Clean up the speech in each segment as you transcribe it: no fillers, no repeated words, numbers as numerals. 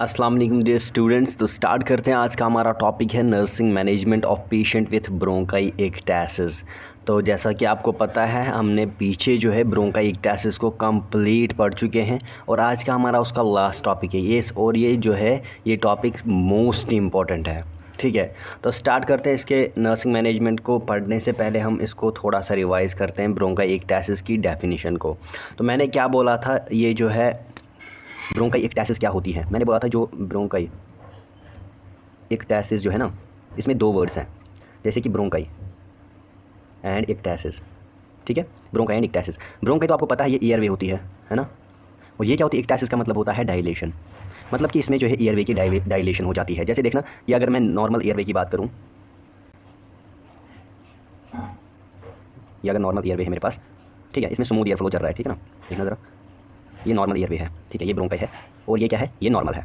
अस्सलाम वालेकुम dear students. तो स्टार्ट करते हैं। आज का हमारा टॉपिक है nursing management of patient with bronchitis. तो जैसा कि आपको पता है, हमने पीछे जो है ब्रोंकाइटिस को कंप्लीट पढ़ चुके हैं और आज का हमारा उसका लास्ट टॉपिक है ये जो है ये टॉपिक मोस्ट इम्पॉर्टेंट है। ठीक है, तो स्टार्ट करते हैं। इसके नर्सिंग मैनेजमेंट को पढ़ने से पहले हम इसको थोड़ा सा रिवाइज़ करते हैं ब्रोंकाइटिस की डेफिनेशन को। तो मैंने क्या बोला था, ये जो है ब्रोंकाइटिस क्या होती है। मैंने बोला था जो ब्रोंकाइटिस जो है ना, इसमें दो वर्ड्स हैं, जैसे कि ब्रोंकाई एंड इक्टेसिस। ठीक है, ब्रोंकाई एंड इक्टेसिस। ब्रोंकाई तो आपको पता है ये ईयरवे होती है ना, और ये क्या होती है, इक्टेसिस का मतलब होता है डायलेशन। मतलब कि इसमें जो है ईयरवे की डायलेशन हो जाती है। जैसे देखना, ये अगर मैं नॉर्मल ईयरवे की बात करूँ, ये अगर नॉर्मल ईयरवे है मेरे पास, ठीक है, इसमें स्मूथ एयर फ्लो चल रहा है। ठीक है ना, देखना ज़रा, ये नॉर्मल एयरवे है। ठीक है, ये ब्रोंकाई है और ये क्या है, ये नॉर्मल है।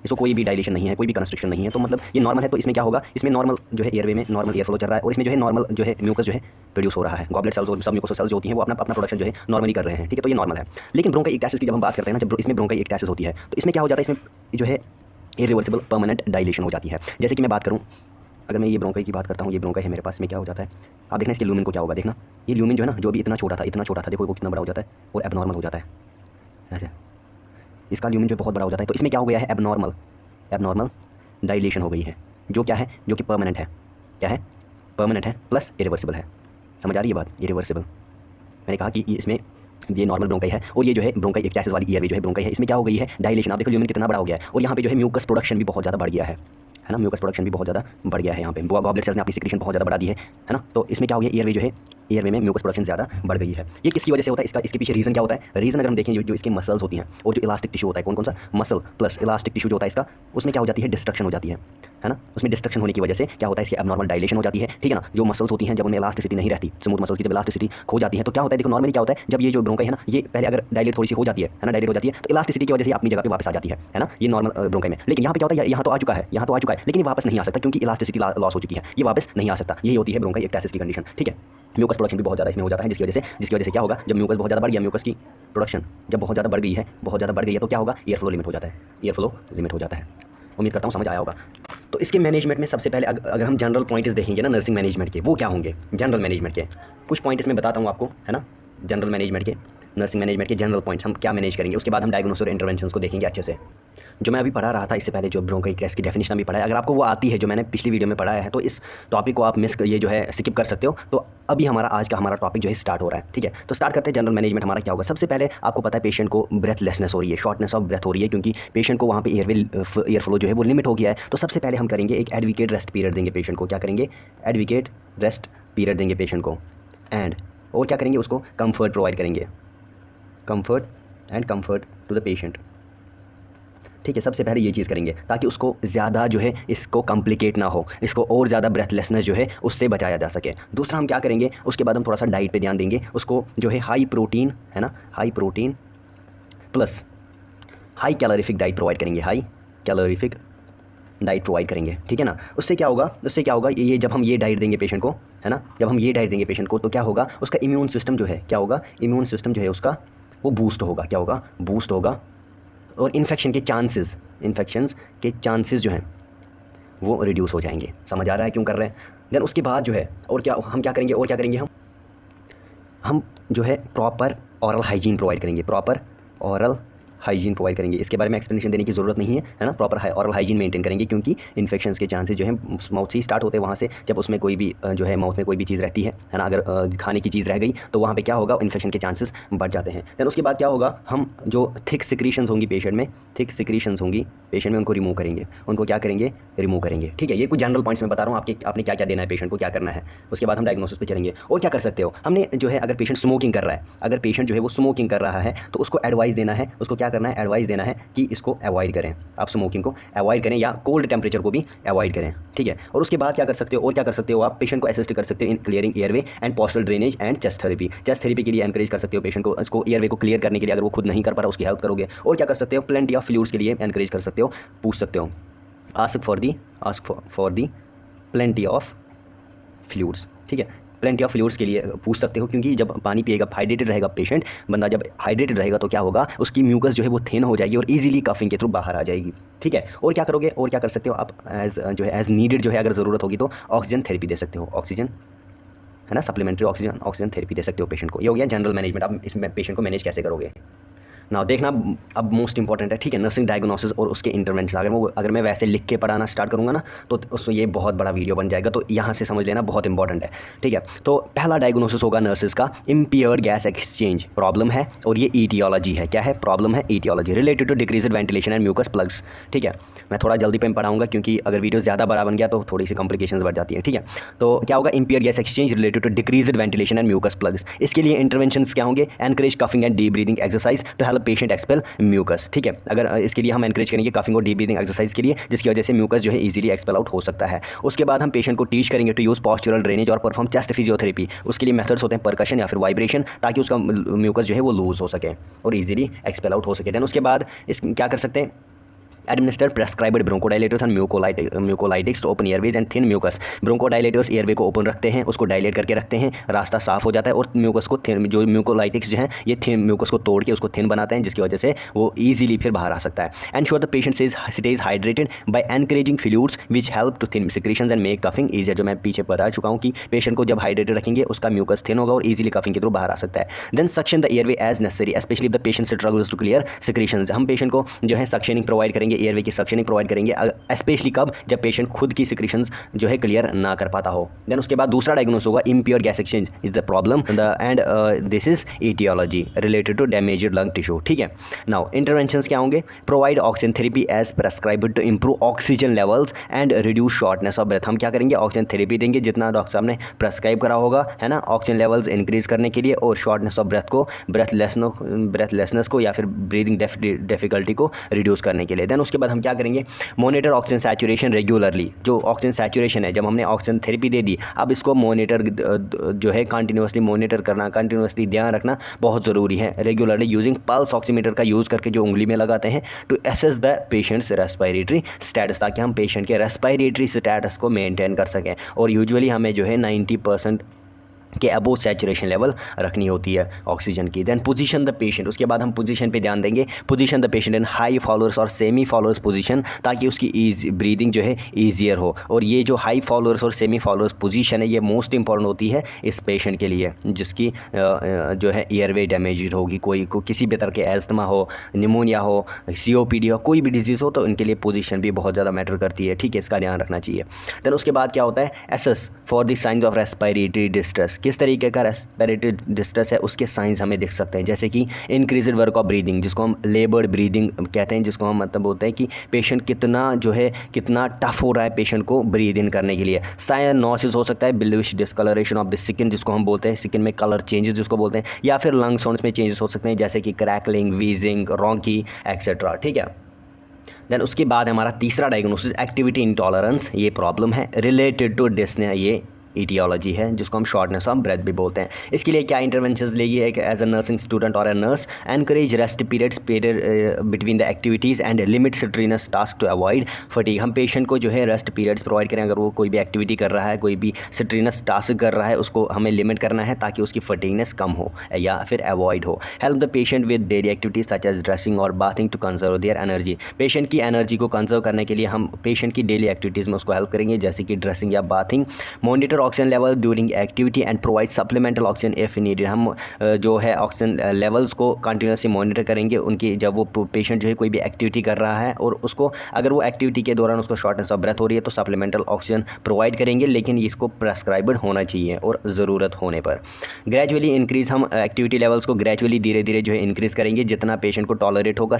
इसको कोई भी डायलेशन नहीं है, कोई भी कंस्ट्रिक्शन नहीं है, तो मतलब ये नॉर्मल है। तो इसमें क्या होगा, इसमें नॉर्मल जो है एयरवे में नॉर्मल एयर फ्लो चल रहा है और इसमें जो है नॉर्मल जो है म्यूकस जो है प्रोड्यूस हो रहा है। गॉबलेट सेल्स और सब म्यूकोस सेल्स जो होती हैं वो अपना प्रोडक्शन जो है नॉर्मली कर रहे हैं। ठीक है, तो ये नॉर्मल है। लेकिन ब्रोंकाइटिस की जब हम बात करते हैं ना, जब इसमें ब्रोंकाइटिस होती है तो इसमें क्या हो जाता है, इसमें जो है इरिवर्सिबल परमानेंट डायलेशन हो जाती है। जैसे कि मैं बात करूँ, अगर मैं ये ब्रोंकाई की बात करता हूँ, ये ब्रोंकाई है मेरे पास, में क्या हो जाता है, आप देखना इसके ल्यूमिन को क्या होगा। देखना ये ल्यूमिन जो है ना, जो भी इतना छोटा था देखो वो कितना बड़ा हो जाता है और एबनॉर्मल हो जाता है। ऐसे इसका ल्यूमिन जो बहुत बड़ा हो जाता है। तो इसमें क्या हो गया है, एबनॉर्मल डायलेशन हो गई है, जो क्या है, जो कि परमानेंट है। क्या है, परमानेंट है प्लस इरिवर्सिबल है। समझ आ रही है बात, इरिवर्सिबल। मैंने कहा कि इसमें ये नॉर्मल ब्रोंकाई है और ये जो है ब्रोंकाइटिस वाली ईयरवे जो है ब्रोंकाई है, इसमें क्या हो गई है, डायलेशन। आप देखो ल्यूमिन कितना बड़ा हो गया है और यहाँ पे जो है म्यूकस प्रोडक्शन भी बहुत ज़्यादा बढ़ गया है ना, म्यूकस प्रोडक्शन भी बहुत ज़्यादा बढ़ गया है। यहाँ पे गॉबलेट सेल्स ने अपनी सिक्रीशन बहुत ज़्यादा बढ़ा दी है ना। तो इसमें क्या हो गया, ईयरवे जो है, ईयरवे में म्यूकस प्रोडक्शन ज़्यादा बढ़ गई है। ये किसकी वजह से होता है, इसके पीछे रीज़न क्या होता है। रीज़न अगर हम देखें, जो इसके मसल्स होती हैं और जो इलास्टिक टिश्यू होता है, कौन सा मसल प्लस इलास्टिक टिश्यू जो होता है इसका, उसमें क्या हो जाती है, डिस्ट्रक्शन हो जाती है ना। उसमें डिस्ट्रक्शन होने की वजह से क्या होता है, इसकी एबनॉर्मल डायलेशन हो जाती है। ठीक है ना, जो मसल्स होती हैं जब उनमें इलास्टिसिटी नहीं रहती, स्मूथ मसल्स की जब इलास्टिसिटी खो जाती है तो क्या होता है, देखो नॉर्मली क्या होता है, जब ये जो ब्रोंकाई है ना, ये पहले अगर डायलेट थोड़ी सी हो जाती है ना, डायलेट हो जाती है तो इलास्टिसिटी की वजह से अपनी जगह पे वापस आ जाती है ना, ये नॉर्मल ब्रोंकाई में। लेकिन यहाँ पे क्या होता है, यहाँ तो आ चुका है, लेकिन ये वापस नहीं आ सकता क्योंकि इलास्टिसिटी लॉस हो चुकी है, ये वापस नहीं आ सकता। यही होती है ब्रोंकाइटिस की कंडीशन। ठीक है, म्यूकस प्रोडक्शन भी बहुत ज़्यादा इसमें हो जाता है, जिसकी वजह से क्या होगा, जब म्यूकस बहुत ज़्यादा बढ़ गया, म्यूकस की प्रोडक्शन जब बहुत ज़्यादा बढ़ गई है तो क्या होगा, एयर फ्लो लिमिट हो जाता है। उम्मीद करता हूँ समझ आया होगा। तो इसके मैनेजमेंट में सबसे पहले अगर हम जनरल पॉइंट्स देखेंगे ना नर्सिंग मैनेजमेंट के, वो क्या होंगे, जनरल मैनेजमेंट के कुछ पॉइंट इसमें बताता हूँ आपको, है ना। जनरल मैनेजमेंट के, नर्सिंग मैनेजमेंट के जनरल पॉइंट्स हम क्या मैनेज करेंगे, उसके बाद हम डायग्नोसिस और इंटरवेंशंस को देखेंगे अच्छे से। जो मैं अभी पढ़ा रहा था इससे पहले, जो ब्रोंकाइटिस की डेफिनेशन अभी पढ़ा है, अगर आपको वो आती है जो मैंने पिछली वीडियो में पढ़ाया है, तो इस टॉपिक को आप ये जो है स्किप कर सकते हो। तो अभी आज का हमारा टॉपिक जो है स्टार्ट हो रहा है। ठीक है, तो स्टार्ट करते हैं। जनरल मैनेजमेंट हमारा क्या होगा, सबसे पहले आपको पता है पेशेंट को ब्रेथलेसनेस हो रही है, शॉर्टनेस ऑफ ब्रेथ हो रही है, क्योंकि पेशेंट को वहाँ पे एयर फ्लो जो है वो लिमिट हो गया है। तो सबसे पहले हम करेंगे एक एडवोकेट रेस्ट पीरियड देंगे पेशेंट को। क्या करेंगे, एडवोकेट रेस्ट पीरियड देंगे पेशेंट को। एंड और क्या करेंगे, उसको कंफर्ट प्रोवाइड करेंगे, कंफर्ट टू द पेशेंट। ठीक है, सबसे पहले ये चीज़ करेंगे ताकि उसको ज़्यादा जो है इसको कॉम्प्लिकेट ना हो, इसको और ज़्यादा ब्रेथलेसनेस जो है उससे बचाया जा सके। दूसरा हम क्या करेंगे, उसके बाद हम थोड़ा सा डाइट पे ध्यान देंगे, उसको जो है हाई प्रोटीन, है ना, high protein plus high calorific diet provide करेंगे, हाई कैलोरीफिक डाइट प्रोवाइड करेंगे। ठीक है ना, उससे क्या होगा, ये जब हम ये डाइट देंगे पेशेंट को, है ना, जब हम ये डाइट देंगे पेशेंट को, तो क्या होगा, उसका इम्यून सिस्टम जो है, क्या होगा, इम्यून सिस्टम जो है उसका वो बूस्ट होगा। क्या होगा, बूस्ट होगा और इन्फेक्शन के चांसेस जो हैं वो रिड्यूस हो जाएंगे। समझ आ रहा है क्यों कर रहे हैं। देन उसके बाद जो है और क्या करेंगे, हम जो है प्रॉपर ऑरल हाइजीन प्रोवाइड करेंगे, इसके बारे में एक्सप्लेनेशन देने की ज़रूरत नहीं है ना। प्रॉपर ऑरल हाइजीन मेंटेन करेंगे, क्योंकि इन्फेक्शंस के चांसेस जो है माउथ से ही स्टार्ट होते हैं, वहाँ से जब उसमें कोई भी जो है माउथ में कोई भी चीज़ रहती है ना, अगर खाने की चीज़ रह गई तो वहाँ पे क्या होगा, इन्फेक्शन के चांसेस बढ़ जाते हैं। देन उसके बाद क्या होगा, हम जो थिक सिक्रीशंस होंगी पेशेंट में, उनको रिमूव करेंगे, ठीक है, ये कुछ जनरल पॉइंट्स मैं बता रहा हूँ, आपने क्या क्या देना है पेशेंट को, क्या करना है। उसके बाद हम डायग्नोसिस पे चलेंगे। और क्या कर सकते हो, हमने जो है, अगर पेशेंट स्मोकिंग कर रहा है, तो उसको एडवाइस देना है, उसको क्या करना है, एडवाइस देना है कि इसको अवॉइड करें, आप स्मोकिंग को अवॉइड करें या कोल्ड टेम्परेचर को भी अवॉइड करें। ठीक है, और उसके बाद क्या कर सकते हो, आप पेशेंट को असिस्ट कर सकते हो इन clearing airway and postal drainage and chest therapy के लिए एनकरेज कर सकते हो पेशेंट को, इसको एयरवे को क्लियर करने के लिए, अगर वो खुद नहीं कर पा रहा उसकी हेल्प करोगे। और क्या कर सकते हो, प्लेंटी ऑफ फ्लूइड्स के लिए एनकरेज कर सकते हो, पूछ सकते हो, ask for the plenty of fluids. ठीक है, प्लेंटी ऑफ फ्लूइड्स के लिए पूछ सकते हो, क्योंकि जब पानी पिएगा, हाइड्रेटेड रहेगा पेशेंट, बंदा जब हाइड्रेटेड रहेगा तो क्या होगा, उसकी म्यूकस जो है वो थिन हो जाएगी और इजीली कफिंग के थ्रू बाहर आ जाएगी। ठीक है, और क्या करोगे, और क्या कर सकते हो आप, एज नीडेड जो है, अगर ज़रूरत होगी तो ऑक्सीजन थेरेपी दे सकते हो, ऑक्सीजन है ना, सप्लीमेंट्री ऑक्सीजन थेरेपी दे सकते हो पेशेंट को। ये हो गया जनरल मैनेजमेंट। अब इसमें पेशेंट को मैनेज कैसे करोगे ना, देखना अब मोस्ट इंपॉर्टेंट है। ठीक है, नर्सिंग डायग्नोसिस और उसके इंटरवेंशन। अगर मैं वैसे लिख के पढ़ाना स्टार्ट करूँगा ना तो उसमें ये बहुत बड़ा वीडियो बन जाएगा, तो यहाँ से समझ लेना, बहुत इंपॉर्टेंट है। ठीक है, तो पहला डायग्नोसिस होगा नर्सिस का, इम्पेयर्ड गैस एक्सचेंज प्रॉब्लम है, और ये ईटियोलॉजी है। क्या है प्रॉब्लम है, aetiology related to decreased ventilation and mucus plugs. ठीक है, मैं थोड़ा जल्दी पे पढ़ाऊंगा क्योंकि अगर वीडियो ज़्यादा बड़ा बन गया तो थोड़ी सी कॉम्प्लिकेशंस बढ़ जाती हैं। ठीक है, तो क्या होगा, impaired gas exchange related to decreased ventilation and mucus plugs. इसके लिए इंटरवेंशंस क्या होंगे, encourage coughing and deep breathing exercise to help patient expel mucus. ठीक है, अगर इसके लिए हम एनकरेज करेंगे कफिंग और डीप ब्रीदिंग एक्सरसाइज के लिए, जिसकी वजह से म्यूकस जो है इजीली एक्सपेल आउट हो सकता है। उसके बाद हम पेशेंट को टीच करेंगे टू यूज़ पॉस्चरल ड्रेनेज और परफॉर्म चेस्ट फिजियोथेरेपी। उसके लिए मेथड्स होते हैं परकशन या फिर वाइब्रेशन, ताकि उसका म्यूकस जो है वो लूज हो सके और इजीली एक्सपेल आउट हो सके। देन उसके बाद इस क्या कर सकते हैं, administer prescribed bronchodilators and mucolytics to open airways and thin mucus. Bronchodilators airway को ओपन रखते हैं, उसको डायलेट करके रखते हैं, रास्ता साफ हो जाता है, और म्यूकस को थिन, जो म्यूकोलाइटिक्स जो है ये थिन म्यूकस को तोड़ के उसको थिन बनाते हैं, जिसकी वजह से वो ईजिली फिर बाहर आ सकता है। Ensure the patient stays hydrated by encouraging fluids which help to thin secretions and make coughing easier. जो मैं पीछे बता चुका हूँ कि पेशेंट को जब हाइड्रेटेड रखेंगे उसका म्यूकस थिन होगा और ईजिली कफिंग के थ्रू बाहर आ सकता है। Then suction the airway as necessary, specially the patient struggles to clear secretions. हम पेशेंट को जो है सक्शनिंग प्रोवाइड करेंगे, एयरवे की सक्शनिंग प्रोवाइड करेंगे, स्पेशली कब, जब पेशेंट खुद की सिक्रीशंस जो है क्लियर ना कर पाता हो। देन उसके बाद दूसरा डायग्नोस होगा impure gas exchange is the problem and this is aetiology related to damaged lung tissue. ठीक है, नाउ इंटरवेंशंस क्या होंगे, provide oxygen therapy as prescribed to improve oxygen levels and reduce shortness of breath. हम क्या करेंगे, oxygen therapy देंगे जितना doctor साहब ने प्रेस्क्राइब करा होगा, है ना, ऑक्सीजन लेवल्स इंक्रीज करने के लिए, और शॉर्टनेस ऑफ ब्रेथ को, ब्रेथलेसनेस को या फिर ब्रीदिंग डिफिकल्टी को रिड्यूस करने के लिए। देन उसके बाद हम क्या करेंगे, मॉनिटर ऑक्सीजन सैचुरेशन रेगुलरली। जो ऑक्सीजन सैचुरेशन है, जब हमने ऑक्सीजन थेरेपी दे दी, अब इसको मॉनिटर जो है कंटिन्यूसली मॉनिटर करना, कंटिन्यूसली ध्यान रखना बहुत ज़रूरी है। रेगुलरली यूजिंग पल्स ऑक्सीमीटर का यूज़ करके जो उंगली में लगाते हैं, to assess the patient's respiratory status, ताकि हम पेशेंट के रेस्पिरेटरी स्टेटस को मेंटेन कर सकें। और यूजुअली हमें जो है 90% के अबोव सैचुरेशन लेवल रखनी होती है ऑक्सीजन की। देन पोजीशन द पेशेंट, उसके बाद हम पोजीशन पे ध्यान देंगे, position the patient in high followers और सेमी फॉलोअर्स पोजीशन, ताकि उसकी ब्रीदिंग जो है ईजियर हो। और ये जो हाई फॉलोअर्स और सेमी फॉलोअर्स पोजीशन है, ये मोस्ट इंपॉर्टेंट होती है इस पेशेंट के लिए जिसकी जो है एयरवे डैमेज होगी, किसी भी तरह के एस्थमा हो, निमोनिया हो, COPD हो, कोई भी डिजीज़ हो, तो इनके लिए पोजीशन भी बहुत ज़्यादा मैटर करती है। ठीक है, इसका ध्यान रखना चाहिए। देन उसके बाद क्या होता है, assess for the signs of respiratory distress, किस तरीके का रेस्पिरेटरी डिस्ट्रेस है उसके साइंस हमें दिख सकते हैं, जैसे कि इंक्रीज्ड वर्क ऑफ ब्रीदिंग, जिसको हम लेबर्ड ब्रीदिंग कहते हैं, जिसको हम मतलब बोलते हैं कि पेशेंट कितना टफ हो रहा है पेशेंट को ब्रीद इन करने के लिए। साइनोसिस हो सकता है, bluish discolouration of the skin, जिसको हम बोलते हैं, स्किन में कलर चेंजेस जिसको बोलते हैं, या फिर लंग साउंड्स में चेंजेस हो सकते हैं, जैसे कि क्रैकलिंग, वीजिंग, रॉन्की एक्सेट्रा। ठीक है, देन उसके बाद हमारा तीसरा डायग्नोसिस एक्टिविटी इंटॉलरेंस, ये प्रॉब्लम है रिलेटेड टू डिस्ने, ये ईटियोलॉजी है, जिसको हम शॉर्टनेस ऑफ ब्रेथ भी बोलते हैं। इसके लिए क्या इंटरवेंशंस लेगी, एक एज अ नर्सिंग स्टूडेंट और a nurse, encourage rest periods between the activities and limit strenuous task to avoid fatigue. हम पेशेंट को जो है रेस्ट पीरियड्स प्रोवाइड करें, अगर वो कोई भी एक्टिविटी कर रहा है, कोई भी स्ट्रीनस टास्क कर रहा है, उसको हमें लिमिट करना है ताकि उसकी फटीगनेस कम हो या फिर अवॉइड हो। Help the patient with daily activities such as dressing और bathing to conserve their energy. Patient की एनर्जी को कंजर्व करने के लिए हम पेशेंट की डेली एक्टिविटीज़ में उसको हेल्प करेंगे, जैसे कि ड्रेसिंग या bathing. Monitor oxygen level during activity and provide supplemental oxygen if needed. हम जो है ऑक्सीजन लेवल्स को कंटिन्यूसली मॉनिटर करेंगे उनकी, जब वो पेशेंट जो है कोई भी एक्टिविटी कर रहा है और उसको अगर वो एक्टिविटी के दौरान उसको शॉर्टनेस ऑफ ब्रेथ हो रही है तो सप्लीमेंटल ऑक्सीजन प्रोवाइड करेंगे, लेकिन इसको प्रेस्क्राइब्ड होना चाहिए और ज़रूरत होने पर। ग्रेजुअली इंक्रीज़, हम एक्टिविटी लेवल्स को ग्रेजुअली धीरे धीरे जो है इंक्रीज़ करेंगे जितना पेशेंट को टॉलरेट होगा।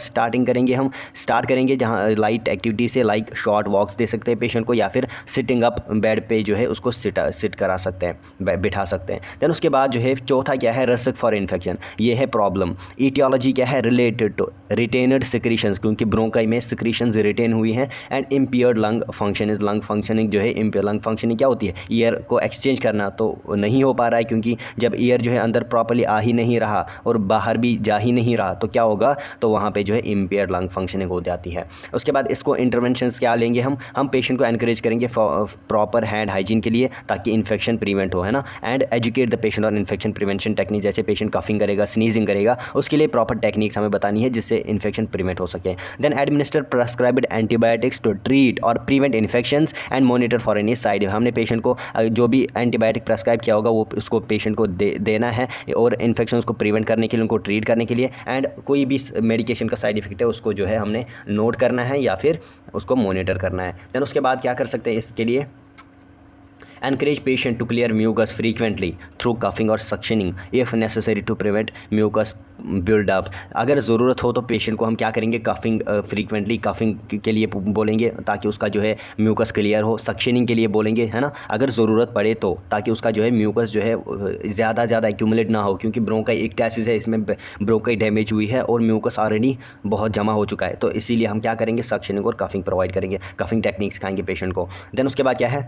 हम स्टार्ट करेंगे जहाँ लाइट एक्टिविटी से, लाइक शॉर्ट वॉक्स दे सकते हैं पेशेंट को, या फिर सिटिंग अप बेड पे जो है उसको सिट करा सकते हैं, बिठा सकते हैं। देन उसके बाद जो है चौथा क्या है, रिस्क फॉर इन्फेक्शन, ये है प्रॉब्लम। ईटियोलॉजी क्या है, रिलेटेड टू रिटेनड सिक्रीशंस, क्योंकि ब्रोंकाई में सिक्रीशंस रिटेन हुई हैं, and impaired lung function is, lung functioning जो है इम्पेयर, लंग फंक्शनिंग क्या होती है, ईयर को एक्सचेंज करना तो नहीं हो पा रहा है, क्योंकि जब ईयर जो है अंदर प्रॉपर्ली आ ही नहीं रहा और बाहर भी जा ही नहीं रहा तो क्या होगा, तो वहाँ पे जो है इम्पेयर्ड लंग फंक्शनिंग हो जाती है। उसके बाद इसको इंटरवेंशंस क्या लेंगे, हम पेशेंट को एनकरेज करेंगे प्रॉपर हैंड हाइजीन के लिए, ताकि ताकि इन्फेक्शन प्रिवेंट हो, है ना। And educate the patient on infection prevention technique, जैसे पेशेंट कफिंग करेगा, स्नीजिंग करेगा, उसके लिए प्रॉपर टेक्निक्स हमें बतानी है जिससे इन्फेक्शन प्रिवेंट हो सके। Then administer prescribed antibiotics to treat और prevent infections and monitor for any side. हमने पेशेंट को जो भी एंटीबायोटिक प्रेस्क्राइब किया होगा वो उसको पेशेंट को देना है, और इन्फेक्शन को प्रिवेंट करने के लिए, उनको ट्रीट करने के लिए, एंड कोई भी मेडिकेशन का साइड इफेक्ट है उसको जो है हमने नोट करना है या फिर उसको मॉनिटर करना है। देन उसके बाद क्या कर सकते हैं इसके लिए, encourage patient to clear mucus frequently through coughing or suctioning if necessary to prevent mucus build up। अगर ज़रूरत हो तो पेशेंट को हम क्या करेंगे, कफिंग फ्रीक्वेंटली कफिंग के लिए बोलेंगे ताकि उसका जो है म्यूकस क्लियर हो, सक्शनिंग के लिए बोलेंगे, है ना, अगर ज़रूरत पड़े तो, ताकि उसका जो है म्यूकस जो है ज़्यादा एक्यूमुलेट ना हो, क्योंकि ब्रोंकाई इक्टेसिस है, इसमें ब्रोंकाई डैमेज हुई है और म्यूकस ऑलरेडी बहुत जमा हो चुका है, तो इसीलिए हम क्या करेंगे, सक्शनिंग और कफिंग प्रोवाइड करेंगे, कफिंग टेक्निक्स खाएंगे पेशेंट को। देन उसके बाद क्या है,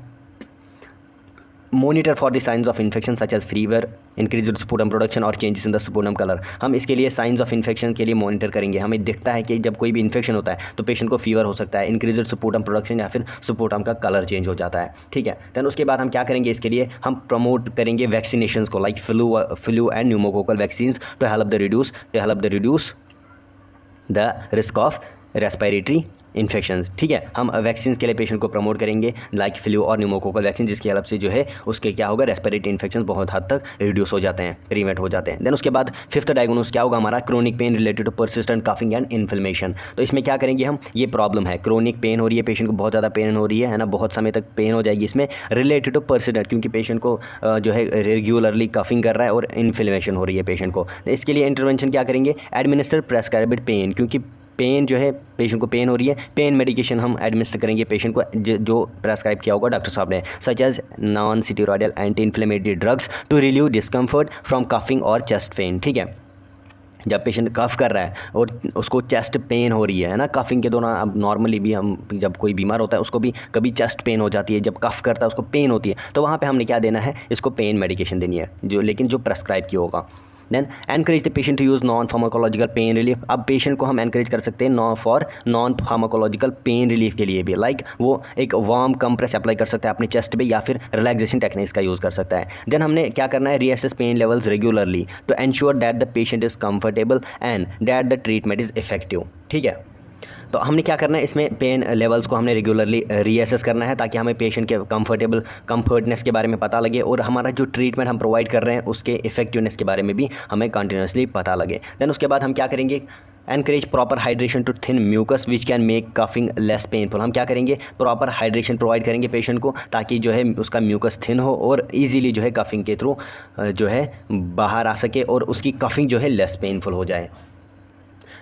monitor for the signs of infection such as fever, increase sputum production और changes in the sputum colour. हम इसके लिए साइंस ऑफ इन्फेक्शन के लिए मॉनिटर करेंगे। हमें दिखता है कि जब कोई भी इन्फेक्शन होता है तो पेशेंट को फीवर हो सकता है, इंक्रीज स्पूटम प्रोडक्शन या फिर स्पूटम का कलर चेंज हो जाता है, ठीक है। दैन उसके बाद हम क्या करेंगे, इसके लिए हम प्रमोट करेंगे वैक्सीनेशन को, like flu and pneumococcal vaccine to help the reduce the risk of respiratory infections, ठीक है। हम वैक्सीन के लिए पेशेंट को प्रमोट करेंगे, लाइक फ्लू और न्यूमोकोकल वैक्सीन, जिसकी हेल्प से जो है उसके क्या होगा, रेस्पिरेटरी इन्फेक्शन बहुत हद तक रिड्यूस हो जाते हैं, प्रिवेंट हो जाते हैं। देन उसके बाद फिफ्थ डायग्नोस क्या होगा हमारा, chronic pain related to persistent coughing and inflammation. तो इसमें क्या करेंगे हम, ये प्रॉब्लम है, क्रोनिक पेन हो रही है, पेशेंट को बहुत ज़्यादा पेन हो रही है ना, बहुत समय तक पेन हो जाएगी इसमें, रिलेटेड टू परसिस्टेंट, क्योंकि पेशेंट को जो है रेगुलरली कफिंग कर रहा है और इन्फ्लेमेशन हो रही है पेशेंट को। इसके लिए इंटरवेंशन क्या करेंगे, एडमिनिस्टर प्रेस्क्राइब्ड पेन, क्योंकि पेन जो है, पेशेंट को पेन हो रही है, पेन मेडिकेशन हम एडमिनिस्टर करेंगे पेशेंट को जो प्रेस्क्राइब किया होगा डॉक्टर साहब ने, such as non steroidal anti inflammatory drugs to relieve discomfort from coughing और चेस्ट पेन, ठीक है। जब पेशेंट कफ कर रहा है और उसको चेस्ट पेन हो रही है ना कफिंग के दौरान, अब नॉर्मली भी हम जब कोई बीमार होता है उसको भी कभी चेस्ट पेन हो जाती है, जब कफ करता है उसको पेन होती है, तो वहाँ पे हमने क्या देना है, इसको पेन मेडिकेशन देनी है, जो लेकिन जो प्रेस्क्राइब किया होगा। Then encourage the patient to use non pharmacological pain relief. अब पेशेंट को हम एनकरेज कर सकते हैं नॉन फार्माकोलॉजिकल पेन रिलीफ के लिए भी, लाइक वो एक वार्म कंप्रेस अप्लाई कर सकता है अपने चेस्ट पे या फिर रिलैक्सेशन टेक्निक्स का यूज़ कर सकता है। देन हमने क्या करना है, reassess pain levels regularly to ensure that the patient is comfortable and that the treatment is effective, ठीक है। तो हमने क्या करना है, इसमें पेन लेवल्स को हमने रेगुलरली रीअसेस करना है ताकि हमें पेशेंट के कंफर्टनेस के बारे में पता लगे और हमारा जो ट्रीटमेंट हम प्रोवाइड कर रहे हैं उसके इफेक्टिवनेस के बारे में भी हमें कंटिन्यूसली पता लगे। देन उसके बाद हम क्या करेंगे, encourage proper hydration to thin mucus which can make coughing less painful. हम क्या करेंगे, प्रॉपर हाइड्रेशन प्रोवाइड करेंगे पेशेंट को ताकि जो है उसका म्यूकस थिन हो और इजीली जो है कफिंग के थ्रू जो है बाहर आ सके और उसकी कफिंग जो है लेस पेनफुल हो जाए।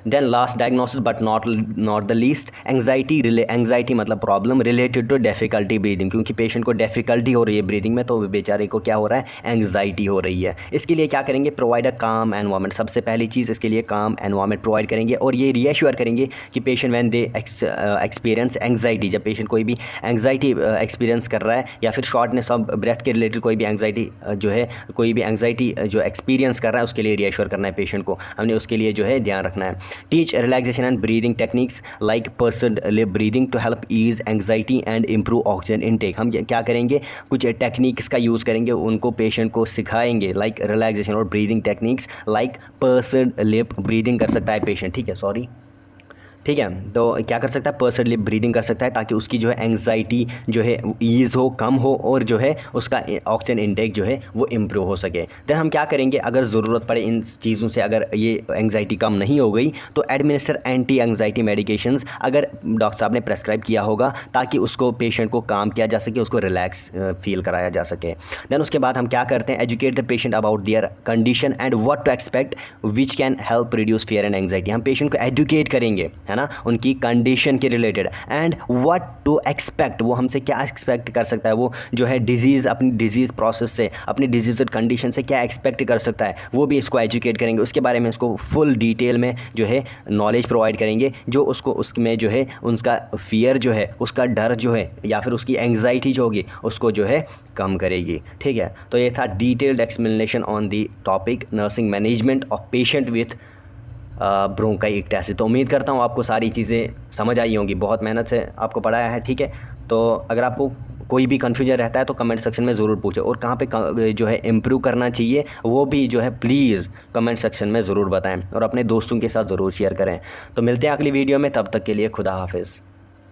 Then last diagnosis but not the least, anxiety मतलब problem related to difficulty breathing, क्योंकि पेशेंट को डिफ़िकल्टी हो रही है ब्रीदिंग में तो बेचारे को क्या हो रहा है, एंग्जाइटी हो रही है। इसके लिए क्या करेंगे, प्रोवाइड अ काम एनवायरनमेंट। सबसे पहली चीज़ इसके लिए काम एनवायरनमेंट प्रोवाइड करेंगे और ये रीएश्योर करेंगे कि patient when they experience anxiety, जब पेशेंट कोई भी एंग्जाइटी एक्सपीरियंस कर रहा है या फिर शॉर्टनेस ऑफ ब्रेथ के रिलेटेड कोई भी एंग्जाइटी जो है, कोई भी एंग्जाइटी जो एक्सपीरियंस कर रहा है उसके लिए रीएश्योर करना है पेशेंट को, हमने उसके लिए जो है ध्यान रखना है। Teach relaxation and breathing techniques like pursed lip breathing to help ease anxiety and improve oxygen intake. हम क्या करेंगे, कुछ टेक्निक्स का यूज़ करेंगे, उनको पेशेंट को सिखाएंगे, लाइक रिलैक्सेशन और breathing techniques, like pursed lip breathing कर सकता है पेशेंट, ठीक है। तो क्या कर सकता है, पर्सन लिप ब्रीदिंग कर सकता है ताकि उसकी जो है एंग्जाइटी जो है ईज़ हो, कम हो और जो है उसका ऑक्सीजन इनटेक जो है वो इम्प्रूव हो सके। देन हम क्या करेंगे, अगर ज़रूरत पड़े इन चीज़ों से, अगर ये एंग्जाइटी कम नहीं हो गई तो एडमिनिस्टर एंटी एंग्जाइटी मेडिकेशंस अगर डॉक्टर साहब ने प्रेस्क्राइब किया होगा ताकि उसको पेशेंट को काम किया जा सके, उसको रिलैक्स फील कराया जा सके। देन उसके बाद हम क्या करते हैं, educate the patient about their condition and what to expect which can help reduce fear and anxiety. हम पेशेंट को एजुकेट करेंगे, है ना, उनकी कंडीशन के related and what to expect, वो हमसे क्या एक्सपेक्ट कर सकता है, वो जो है डिजीज़, अपनी डिजीज़ प्रोसेस से, अपनी डिजीज़ कंडीशन से क्या एक्सपेक्ट कर सकता है, वो भी इसको एजुकेट करेंगे, उसके बारे में इसको फुल डिटेल में जो है नॉलेज प्रोवाइड करेंगे, जो उसको उसमें जो है उसका फियर जो है, उसका डर जो है या फिर उसकी एंग्जाइटी जो होगी उसको जो है कम करेगी, ठीक है। तो ये था detailed explanation on the topic nursing management of patient with bronchitis. तो उम्मीद करता हूँ आपको सारी चीज़ें समझ आई होंगी, बहुत मेहनत से आपको पढ़ाया है, ठीक है। तो अगर आपको कोई भी कन्फ्यूजन रहता है तो कमेंट सेक्शन में ज़रूर पूछे, और कहाँ पे जो है इम्प्रूव करना चाहिए वो भी जो है प्लीज़ कमेंट सेक्शन में ज़रूर बताएं, और अपने दोस्तों के साथ ज़रूर शेयर करें। तो मिलते हैं अगली वीडियो में, तब तक के लिए खुदा हाफिज़।